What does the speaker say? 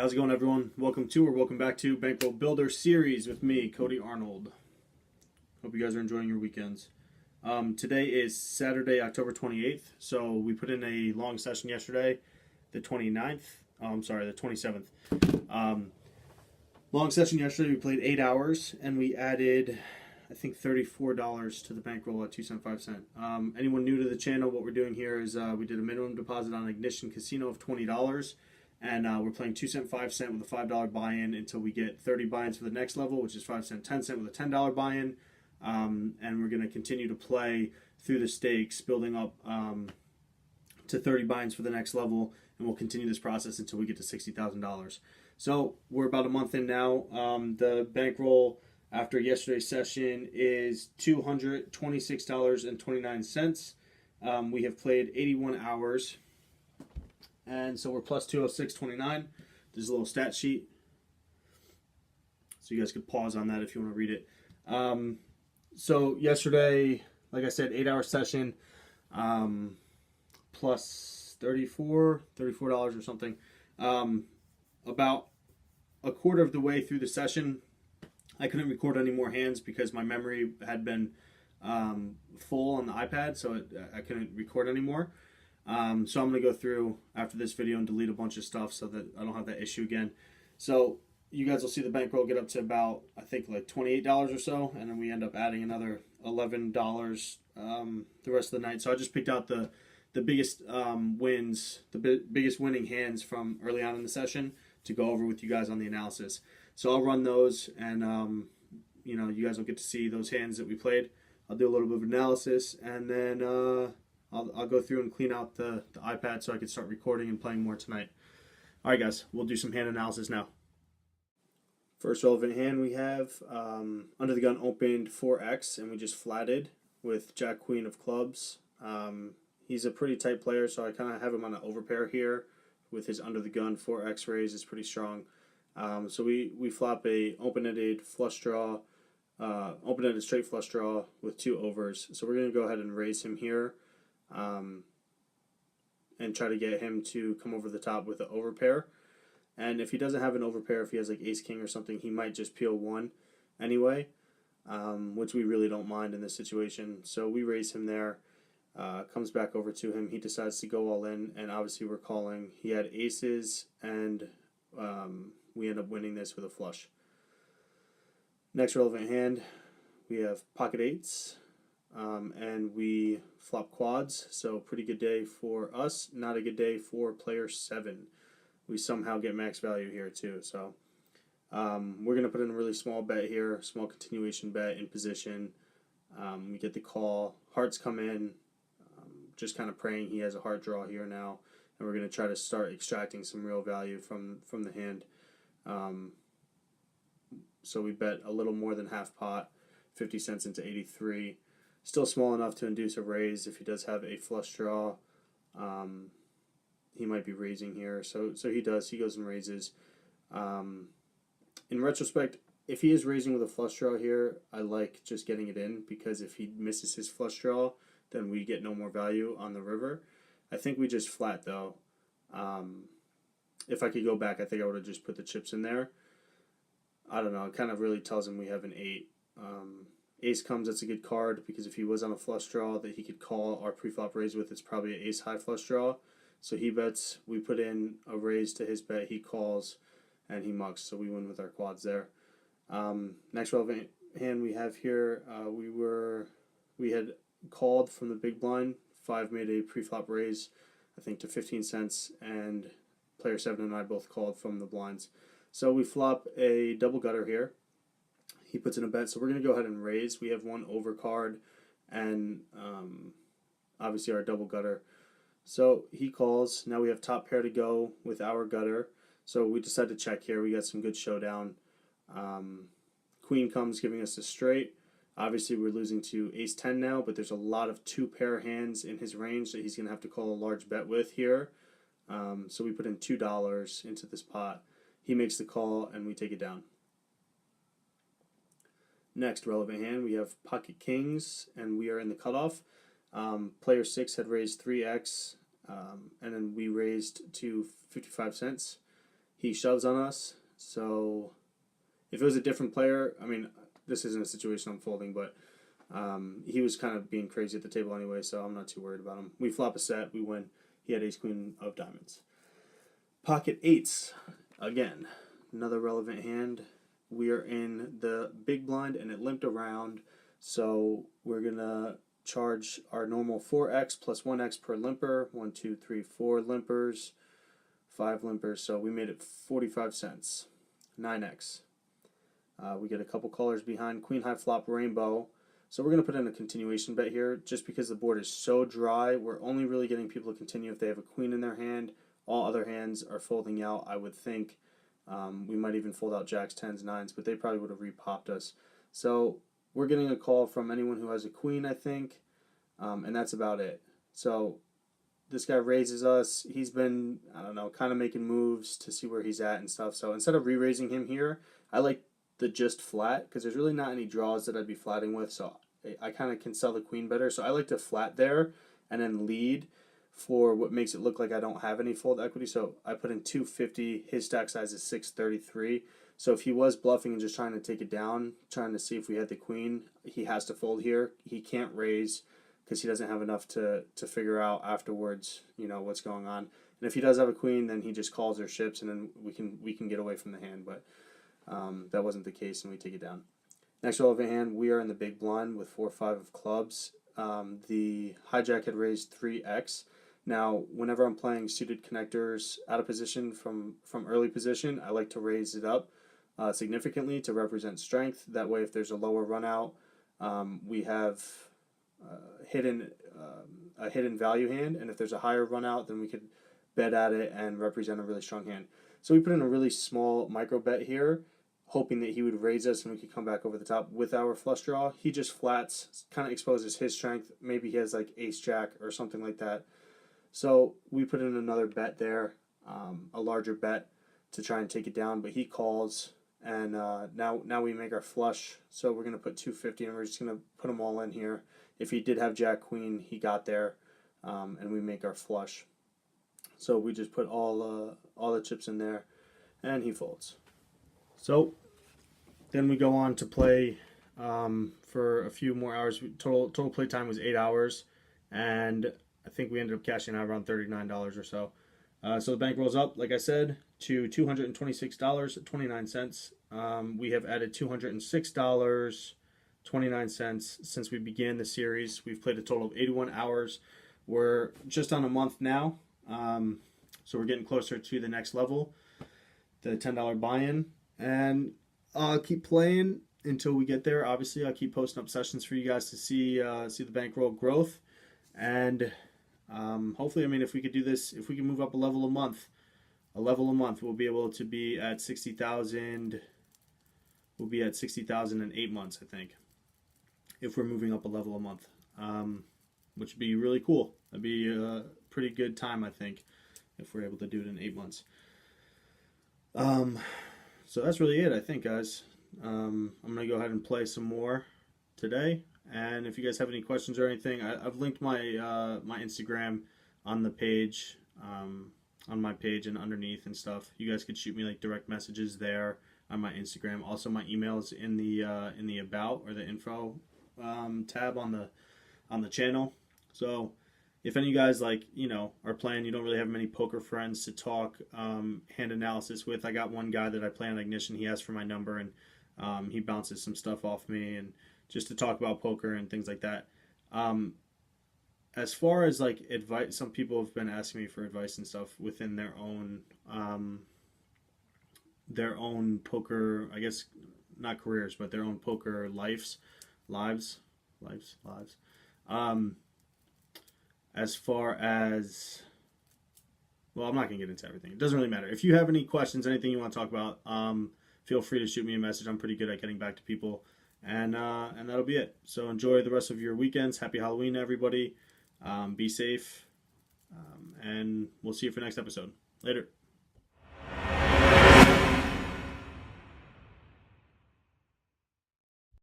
How's it going, everyone? Welcome back to Bankroll Builder Series with me, Cody Arnold. Hope you guys are enjoying your weekends. Today is Saturday, October 28th. So we put in a long session yesterday, the 29th. The 27th. Long session yesterday. We played 8 hours and we added, I think, $34 to the bankroll at 2 cents, 5 cents. Anyone new to the channel, what we're doing here is we did a minimum deposit on Ignition Casino of $20. And we're playing 2 cents, 5 cents with a $5 buy-in until we get 30 buy-ins for the next level, which is 5 cents, 10 cents with a $10 buy-in. And we're going to continue to play through the stakes, building up to 30 buy-ins for the next level. And we'll continue this process until we get to $60,000. So we're about a month in now. The bankroll after yesterday's session is $226.29. We have played 81 hours. And so we're plus 206.29. There's a little stat sheet. So you guys could pause on that if you want to read it. So yesterday, like I said, 8-hour session, plus $34 or something. About a quarter of the way through the session, I couldn't record any more hands because my memory had been full on the iPad, so I couldn't record anymore. So I'm going to go through after this video and delete a bunch of stuff so that I don't have that issue again. So you guys will see the bankroll get up to about, I think, like $28 or so, and then we end up adding another $11 the rest of the night. So I just picked out the biggest wins, the biggest winning hands from early on in the session to go over with you guys on the analysis. So I'll run those, and you guys will get to see those hands that we played. I'll do a little bit of analysis, and then I'll go through and clean out the iPad so I can start recording and playing more tonight. All right, guys, we'll do some hand analysis now. First relevant hand we have, under the gun opened 4X, and we just flatted with Jack Queen of clubs. He's a pretty tight player, so I kind of have him on an overpair here with his under the gun 4X raise. Is pretty strong. So we flop a open-ended flush draw, open-ended straight flush draw with 2 overs. So we're going to go ahead and raise him here. And try to get him to come over the top with an overpair. And if he doesn't have an overpair, if he has like ace king or something, he might just peel 1 anyway, which we really don't mind in this situation. So we raise him there, comes back over to him. He decides to go all in, and obviously we're calling. He had aces, and we end up winning this with a flush. Next relevant hand, we have pocket eights. And we flop quads, so pretty good day for us, not a good day for player 7. We somehow get max value here too, so we're going to put in a really small bet here, small continuation bet in position. We get the call, hearts come in, just kind of praying he has a heart draw here now, and we're going to try to start extracting some real value from the hand. So we bet a little more than half pot, 50 cents into 83. Still small enough to induce a raise. If he does have a flush draw, he might be raising here. So he does. He goes and raises. In retrospect, if he is raising with a flush draw here, I like just getting it in, because if he misses his flush draw, then we get no more value on the river. I think we just flat, though. If I could go back, I think I would have just put the chips in there. I don't know. It kind of really tells him we have an 8. Ace comes, that's a good card, because if he was on a flush draw that he could call our preflop raise with, it's probably an ace high flush draw. So he bets, we put in a raise to his bet, he calls, and he mucks, so we win with our quads there. Next relevant hand we have here, we had called from the big blind. 5 made a preflop raise, I think, to 15 cents, and player 7 and I both called from the blinds. So we flop a double gutter here. He puts in a bet, so we're going to go ahead and raise. We have 1 over card, and obviously our double gutter. So he calls. Now we have top pair to go with our gutter. So we decide to check here. We got some good showdown. Queen comes, giving us a straight. Obviously we're losing to ace 10 now, but there's a lot of 2-pair hands in his range that he's going to have to call a large bet with here. So we put in $2 into this pot. He makes the call, and we take it down. Next relevant hand, we have pocket kings, and we are in the cutoff. Player 6 had raised 3x, and then we raised to 55 cents. he shoves on us. So if it was a different player, I mean, this isn't a situation I'm folding, but he was kind of being crazy at the table anyway, so I'm not too worried about him. We flop a set, we win. He had ace queen of diamonds. Pocket eights. Again, another relevant hand. We are in the big blind and it limped around, so we're going to charge our normal 4x plus 1x per limper. 1, 2, 3, 4 limpers, 5 limpers, so we made it 45 cents. 9x. We get a couple colors behind. Queen high flop rainbow. So we're going to put in a continuation bet here just because the board is so dry. We're only really getting people to continue if they have a queen in their hand. All other hands are folding out, I would think. We might even fold out jacks, 10s, 9s, but they probably would have repopped us. So we're getting a call from anyone who has a queen, I think, and that's about it. So this guy raises us. He's been, I don't know, kind of making moves to see where he's at and stuff. So instead of re-raising him here, I like the just flat because there's really not any draws that I'd be flatting with. So I kind of can sell the queen better. So I like to flat there and then lead for what makes it look like I don't have any fold equity. So I put in 250. His stack size is 633. So if he was bluffing and just trying to take it down, trying to see if we had the queen, he has to fold here. He can't raise because he doesn't have enough to figure out afterwards, you know, what's going on. And if he does have a queen, then he just calls or ships, and then we can get away from the hand. But that wasn't the case, and we take it down. Next relevant hand, we are in the big blind with 4-5 of clubs. The hijack had raised 3x. Now, whenever I'm playing suited connectors out of position from early position, I like to raise it up significantly to represent strength. That way, if there's a lower run out, we have a hidden value hand, and if there's a higher run out, then we could bet at it and represent a really strong hand. So we put in a really small micro bet here, hoping that he would raise us and we could come back over the top with our flush draw. He just flats, kind of exposes his strength. Maybe he has like ace jack or something like that. So we put in another bet there, a larger bet to try and take it down, but he calls, and now we make our flush. So we're going to put 250 and we're just going to put them all in here. If he did have jack queen, he got there, and we make our flush. So we just put all the chips in there, and he folds. So then we go on to play for a few more hours. Total play time was 8 hours, and I think we ended up cashing out around $39 or so. So the bank rolls up, like I said, to $226.29. We have added $206.29 since we began the series. We've played a total of 81 hours. We're just on a month now, so we're getting closer to the next level, the $10 buy-in. And I'll keep playing until we get there. Obviously, I'll keep posting up sessions for you guys to see the bankroll growth. And hopefully, I mean, if we could do this, if we can move up a level a month, we'll be able to be at 60,000. We'll be at 60,000 in 8 months, I think, if we're moving up a level a month, which would be really cool. That'd be a pretty good time, I think, if we're able to do it in 8 months. So that's really it, I think, guys. I'm gonna go ahead and play some more today. And if you guys have any questions or anything, I've linked my my Instagram on the page, on my page and underneath and stuff. You guys could shoot me like direct messages there on my Instagram. Also, my email's in the about or the info tab on the channel. So if any of you guys are playing, you don't really have many poker friends to talk hand analysis with. I got one guy that I play on Ignition. He asked for my number, and he bounces some stuff off me and just to talk about poker and things like that. As far as like advice, some people have been asking me for advice and stuff within their own poker, I guess not careers, but their own poker lives. As far as, well, I'm not gonna get into everything. It doesn't really matter. If you have any questions, anything you want to talk about, feel free to shoot me a message. I'm pretty good at getting back to people. And that'll be it. So enjoy the rest of your weekends. Happy Halloween, everybody. Be safe. And we'll see you for next episode. Later.